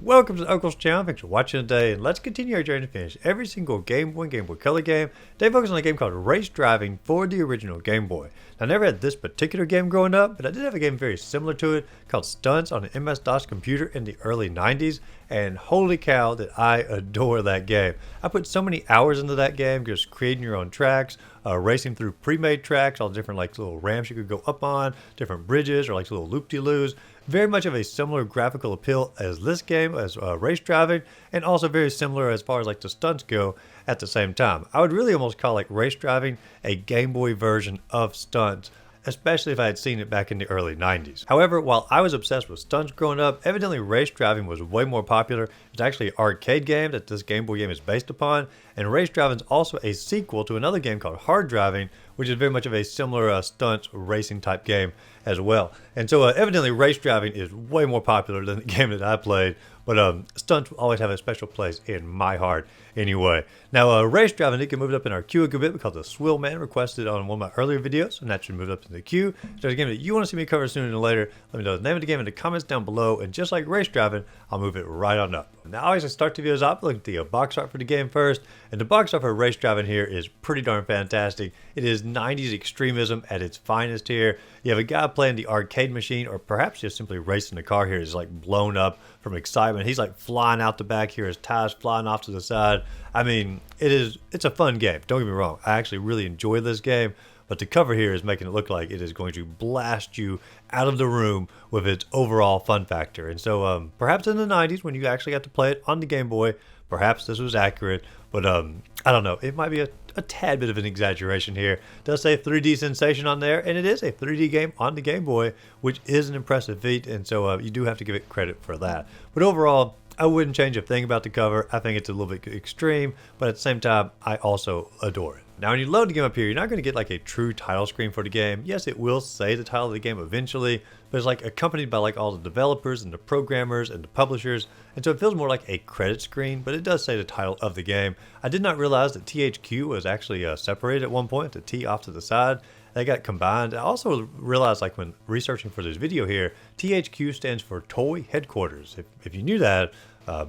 and welcome to Uncle's channel. Thanks for watching today, and let's continue our journey to finish every single Game Boy and Game Boy Color game. Today focus on a game called Race Driving for the original Game Boy. Now, I never had this particular game growing up, but I did have a game very similar to it called Stunts on an MS-DOS computer in the early 90s, and holy cow did I adore that game. I put so many hours into that game, just creating your own tracks, racing through pre-made tracks, all different like little ramps you could go up on, different bridges or like little loop-de-loos. Very much of a similar graphical appeal as this game, as Race Driving, and also very similar as far as like the stunts go at the same time. I would really almost call like Race Driving a Game Boy version of Stunts, especially if I had seen it back in the early 90s. However, while I was obsessed with stunts growing up, evidently Race Driving was way more popular. It's actually an arcade game that this Game Boy game is based upon, and Race Driving is also a sequel to another game called Hard Driving, which is very much of a similar stunts racing type game as well. And so evidently Race Driving is way more popular than the game that I played, but stunts will always have a special place in my heart anyway. Now, Race Driving, it can move it up in our queue a good bit because the Swill Man requested on one of my earlier videos, and that should move it up in the queue. So it's a game that you want to see me cover sooner than later. Let me know the name of the game in the comments down below, and just like Race Driving, I'll move it right on up. Now, as I start the videos off, look at the box art for the game first, and the box art for Race Driving here is pretty darn fantastic. It is 90s extremism at its finest here. You have a guy playing the arcade machine, or perhaps just simply racing the car here. He's like blown up from excitement. He's like flying out the back here, his tires flying off to the side. I mean, it's a fun game. Don't get me wrong. I actually really enjoy this game, but the cover here is making it look like it is going to blast you out of the room with its overall fun factor. And so perhaps in the 90s when you actually got to play it on the Game Boy, perhaps this was accurate, but I don't know. It might be a tad bit of an exaggeration here. It does say 3D sensation on there, and it is a 3D game on the Game Boy, which is an impressive feat, and so you do have to give it credit for that. But overall, I wouldn't change a thing about the cover. I think it's a little bit extreme, but at the same time, I also adore it. Now, when you load the game up here, you're not going to get like a true title screen for the game. Yes, it will say the title of the game eventually, but it's like accompanied by like all the developers and the programmers and the publishers, and so it feels more like a credit screen, but it does say the title of the game. I did not realize that THQ was actually separated at one point, the T off to the side. They got combined. I also realized, like when researching for this video here, THQ stands for Toy Headquarters. If you knew that,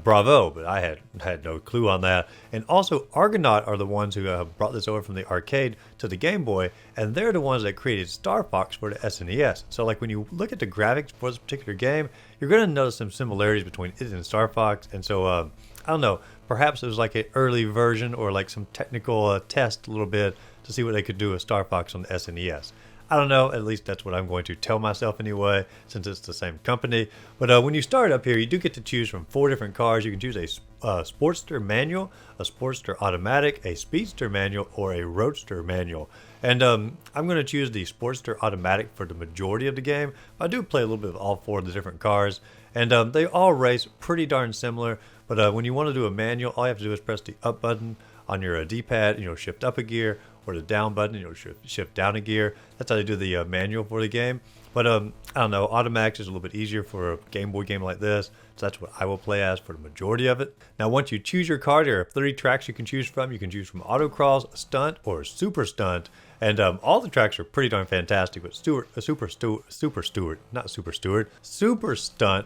bravo, but I had no clue on that. And also, Argonaut are the ones who brought this over from the arcade to the Game Boy, and they're the ones that created Star Fox for the SNES. So like when you look at the graphics for this particular game, you're going to notice some similarities between it and Star Fox. And so, I don't know, perhaps it was like an early version or like some technical test a little bit to see what they could do with Star Fox on the SNES. I don't know, at least that's what I'm going to tell myself anyway, since it's the same company. But when you start up here, you do get to choose from 4 different cars. You can choose a Sportster manual, a Sportster automatic, a Speedster manual, or a Roadster manual. And I'm going to choose the Sportster automatic for the majority of the game. I do play a little bit of all 4 of the different cars, and they all race pretty darn similar. But when you want to do a manual, all you have to do is press the up button on your D-pad, and you'll shift up a gear, or the down button, you'll shift down a gear. That's how they do the manual for the game. But I don't know, Automax is a little bit easier for a Game Boy game like this, so that's what I will play as for the majority of it. Now, once you choose your car, there are 3 tracks you can choose from. You can choose from Autocross, Stunt, or Super Stunt. And all the tracks are pretty darn fantastic, but Super Stunt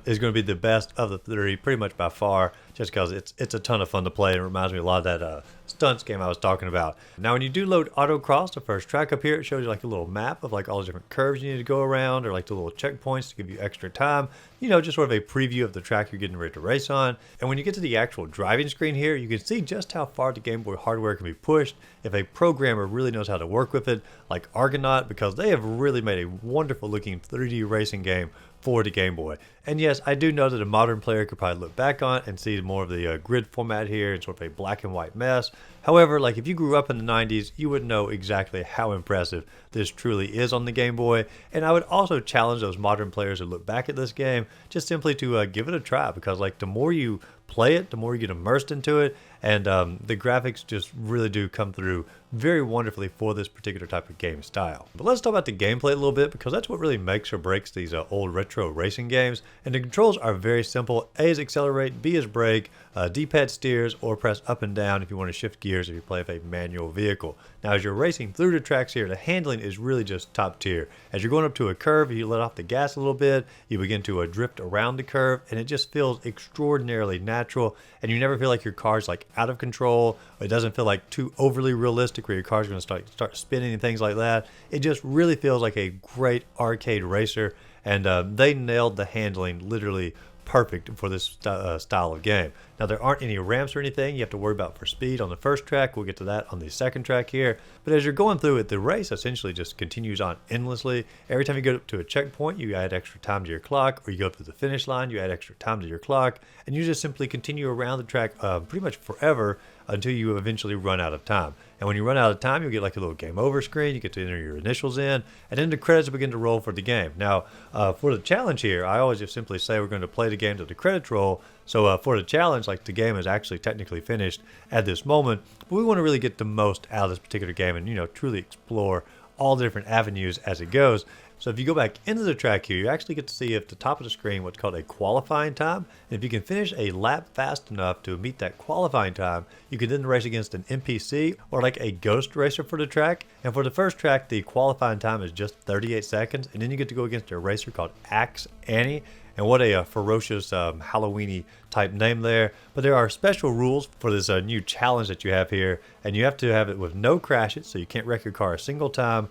is going to be the best of the 3, pretty much by far, just because it's a ton of fun to play. It reminds me a lot of that Stunts game I was talking about. Now, when you do load Autocross, the first track up here, it shows you like a little map of like all the different curves you need to go around, or like the little checkpoints to give you extra time. You know, just sort of a preview of the track you're getting ready to race on. And when you get to the actual driving screen here, you can see just how far the Game Boy hardware can be pushed if a programmer really knows how to work with it, like Argonaut, because they have really made a wonderful looking 3D racing game for the Game Boy. And yes, I do know that a modern player could probably look back on it and see more of the grid format here and sort of a black and white mess. However, like if you grew up in the 90s, you would know exactly how impressive this truly is on the Game Boy. And I would also challenge those modern players who look back at this game just simply to give it a try, because like the more you play it, the more you get immersed into it, and the graphics just really do come through very wonderfully for this particular type of game style. But let's talk about the gameplay a little bit, because that's what really makes or breaks these old retro racing games. And the controls are very simple. A is accelerate, B is brake, D-pad steers, or press up and down if you want to shift gears if you play with a manual vehicle. Now as you're racing through the tracks here, the handling is really just top tier. As you're going up to a curve, you let off the gas a little bit, you begin to drift around the curve, and it just feels extraordinarily natural, and you never feel like your car's like out of control, or it doesn't feel like too overly realistic where your car's going to start spinning and things like that. It just really feels like a great arcade racer, and they nailed the handling literally perfect for this style of game. Now there aren't any ramps or anything you have to worry about for speed on the first track. We'll get to that on the second track here. But as you're going through it, the race essentially just continues on endlessly. Every time you go up to a checkpoint, you add extra time to your clock, or you go up to the finish line, you add extra time to your clock, and you just simply continue around the track pretty much forever until you eventually run out of time. And when you run out of time, you'll get like a little game over screen. You get to enter your initials in, and then the credits begin to roll for the game. Now, for the challenge here, I always just simply say we're going to play the game to the credits roll. So for the challenge, like the game is actually technically finished at this moment, but we want to really get the most out of this particular game and, truly explore all the different avenues as it goes. So if you go back into the track here, you actually get to see at the top of the screen what's called a qualifying time. And if you can finish a lap fast enough to meet that qualifying time, you can then race against an NPC or like a ghost racer for the track. And for the first track, the qualifying time is just 38 seconds. And then you get to go against a racer called Axe Annie. And what a ferocious Halloween-y type name there. But there are special rules for this new challenge that you have here. And you have to have it with no crashes, so you can't wreck your car a single time.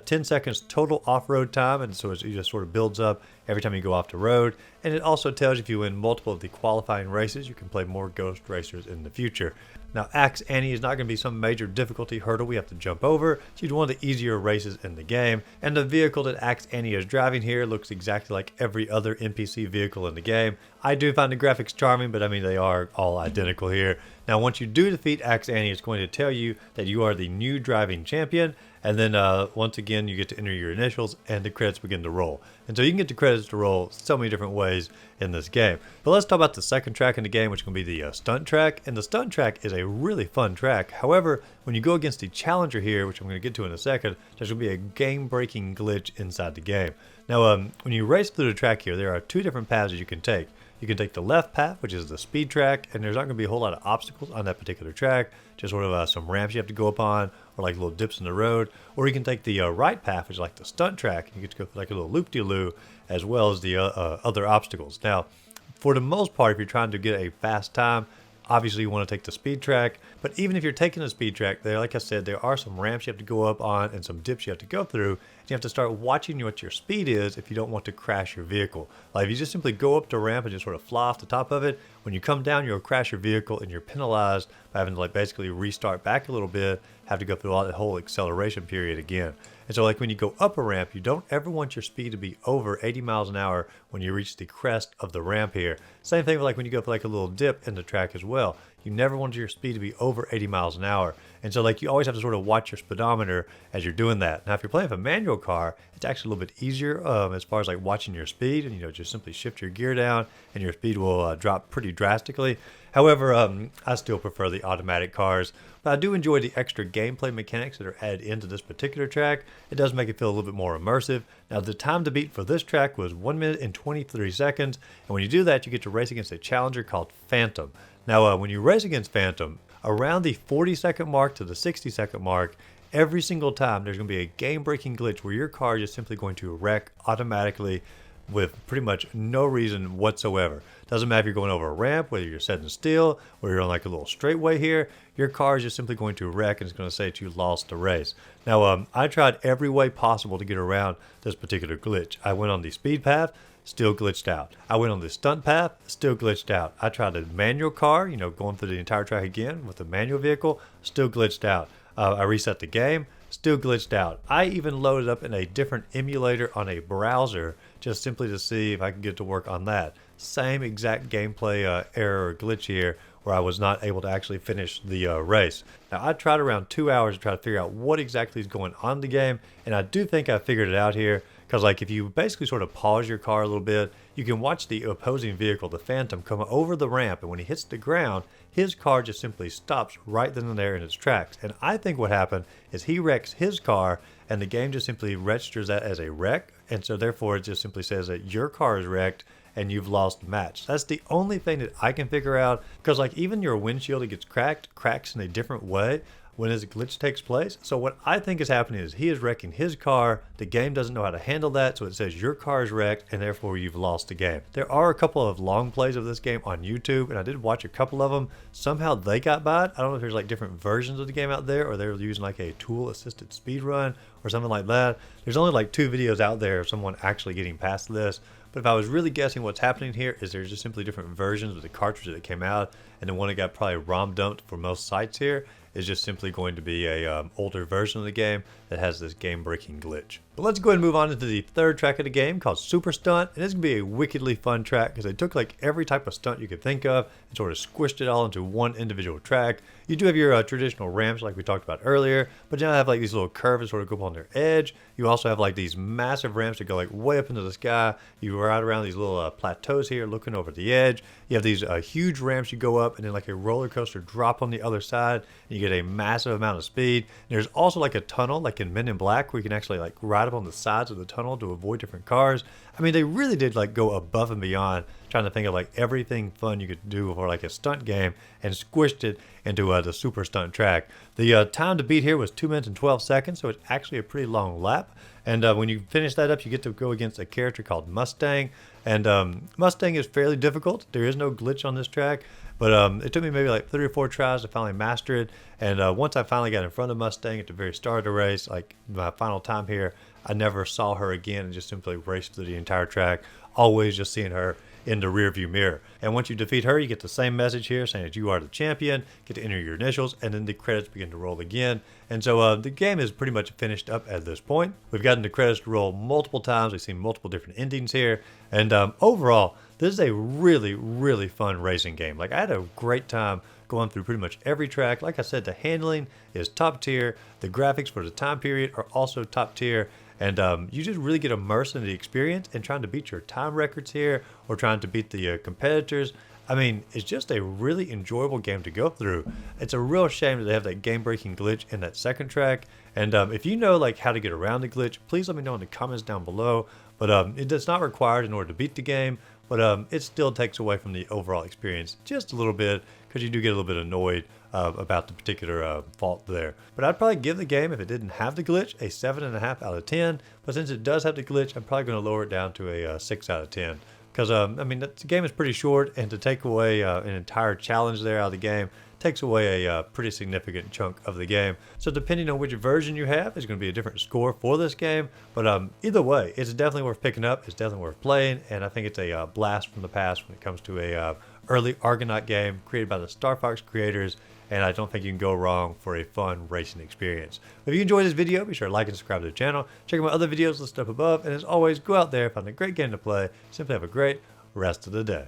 10 seconds total off-road time, and so it just sort of builds up every time you go off the road. And it also tells you if you win multiple of the qualifying races, you can play more ghost racers in the future. Now, Axe Annie is not going to be some major difficulty hurdle we have to jump over. She's one of the easier races in the game. And the vehicle that Axe Annie is driving here looks exactly like every other NPC vehicle in the game. I do find the graphics charming, but I mean, they are all identical here. Now, once you do defeat Axe Annie, it's going to tell you that you are the new driving champion. And then once again, you get to enter your initials and the credits begin to roll. And so you can get the credits to roll so many different ways in this game. But let's talk about the second track in the game, which is going to be the Stunt Track. And the Stunt Track is a really fun track. However, when you go against the Challenger here, which I'm going to get to in a second, there's going to be a game-breaking glitch inside the game. Now, when you race through the track here, there are two different paths you can take. You can take the left path, which is the speed track, and there's not going to be a whole lot of obstacles on that particular track, just sort of some ramps you have to go up on, or like little dips in the road. Or you can take the right path, which is like the stunt track, and you get to go for like a little loop-de-loo, as well as the other obstacles. Now, for the most part, if you're trying to get a fast time, obviously you want to take the speed track, but even if you're taking the speed track, there, like I said, there are some ramps you have to go up on and some dips you have to go through. And you have to start watching what your speed is if you don't want to crash your vehicle. Like if you just simply go up the ramp and just sort of fly off the top of it, when you come down, you'll crash your vehicle and you're penalized by having to like basically restart back a little bit, have to go through all that whole acceleration period again. And so like when you go up a ramp, you don't ever want your speed to be over 80 miles an hour when you reach the crest of the ramp here. Same thing with like when you go for like a little dip in the track as well. You never want your speed to be over 80 miles an hour. And so like you always have to sort of watch your speedometer as you're doing that. Now if you're playing with a manual car, it's actually a little bit easier as far as like watching your speed, and just simply shift your gear down and your speed will drop pretty drastically. However, I still prefer the automatic cars, but I do enjoy the extra gameplay mechanics that are added into this particular track. It does make it feel a little bit more immersive. Now the time to beat for this track was 1 minute and 23 seconds, and when you do that, you get to race against a challenger called Phantom. Now when you race against Phantom, around the 40-second mark to the 60-second mark, every single time there's going to be a game-breaking glitch where your car is just simply going to wreck automatically with pretty much no reason whatsoever. Doesn't matter if you're going over a ramp, whether you're setting still, or you're on like a little straightway here, your car is just simply going to wreck and it's going to say that you lost the race. Now, I tried every way possible to get around this particular glitch. I went on the speed path, still glitched out. I went on the stunt path, still glitched out. I tried a manual car, going through the entire track again with a manual vehicle, still glitched out. I reset the game, still glitched out. I even loaded up in a different emulator on a browser just simply to see if I could get to work on that. Same exact gameplay error or glitch here where I was not able to actually finish the race. Now I tried around 2 hours to try to figure out what exactly is going on in the game, and I do think I figured it out here. Because like if you basically sort of pause your car a little bit, you can watch the opposing vehicle, the Phantom, come over the ramp, and when he hits the ground, his car just simply stops right then and there in its tracks. And I think what happened is he wrecks his car, and the game just simply registers that as a wreck, and so therefore it just simply says that your car is wrecked and you've lost the match. That's the only thing that I can figure out, because like even your windshield, it gets cracks in a different way when his glitch takes place. So what I think is happening is he is wrecking his car. The game doesn't know how to handle that, so it says your car is wrecked and therefore you've lost the game. There are a couple of long plays of this game on YouTube, and I did watch a couple of them. Somehow they got by it. I don't know if there's like different versions of the game out there, or they're using like a tool assisted speed run or something like that. There's only like 2 videos out there of someone actually getting past this. But if I was really guessing, what's happening here is there's just simply different versions of the cartridge that came out, and the one that got probably ROM dumped for most sites here is just simply going to be a older version of the game that has this game-breaking glitch. But let's go ahead and move on into the third track of the game called Super Stunt, and it's going to be a wickedly fun track because they took like every type of stunt you could think of and sort of squished it all into one individual track. You do have your traditional ramps like we talked about earlier, but you now have like these little curves that sort of go up on their edge. You also have like these massive ramps that go like way up into the sky. You ride around these little plateaus here looking over the edge. You have these huge ramps you go up, and then like a roller coaster drop on the other side, and you get a massive amount of speed. And there's also like a tunnel like in Men in Black where you can actually like ride up on the sides of the tunnel to avoid different cars. I mean, they really did like go above and beyond trying to think of like everything fun you could do for like a stunt game and squished it into the Super Stunt Track. The time to beat here was 2 minutes and 12 seconds, so it's actually a pretty long lap. And when you finish that up, you get to go against a character called Mustang. And Mustang is fairly difficult. There is no glitch on this track, but it took me maybe like 3 or 4 tries to finally master it. And once I finally got in front of Mustang at the very start of the race, like my final time here, I never saw her again and just simply raced through the entire track, always just seeing her in the rearview mirror. And once you defeat her, you get the same message here saying that you are the champion, get to enter your initials, and then the credits begin to roll again. And so the game is pretty much finished up at this point. We've gotten the credits to roll multiple times. We've seen multiple different endings here. And overall, this is a really, really fun racing game. Like, I had a great time going through pretty much every track. Like I said, the handling is top tier. The graphics for the time period are also top tier. And you just really get immersed in the experience and trying to beat your time records here or trying to beat the competitors. I mean, it's just a really enjoyable game to go through. It's a real shame that they have that game-breaking glitch in that second track. And if you know like how to get around the glitch, please let me know in the comments down below. But it's not required in order to beat the game, but it still takes away from the overall experience just a little bit because you do get a little bit annoyed about the particular fault there. But I'd probably give the game, if it didn't have the glitch, a 7.5 out of 10. But since it does have the glitch, I'm probably going to lower it down to a 6 out of 10. Because, I mean, the game is pretty short, and to take away an entire challenge there out of the game takes away a pretty significant chunk of the game. So depending on which version you have, there's going to be a different score for this game. But either way, it's definitely worth picking up. It's definitely worth playing, and I think it's a blast from the past when it comes to a early Argonaut game created by the Star Fox creators. And I don't think you can go wrong for a fun racing experience. If you enjoyed this video, be sure to like and subscribe to the channel. Check out my other videos listed up above. And as always, go out there, find a great game to play. Simply have a great rest of the day.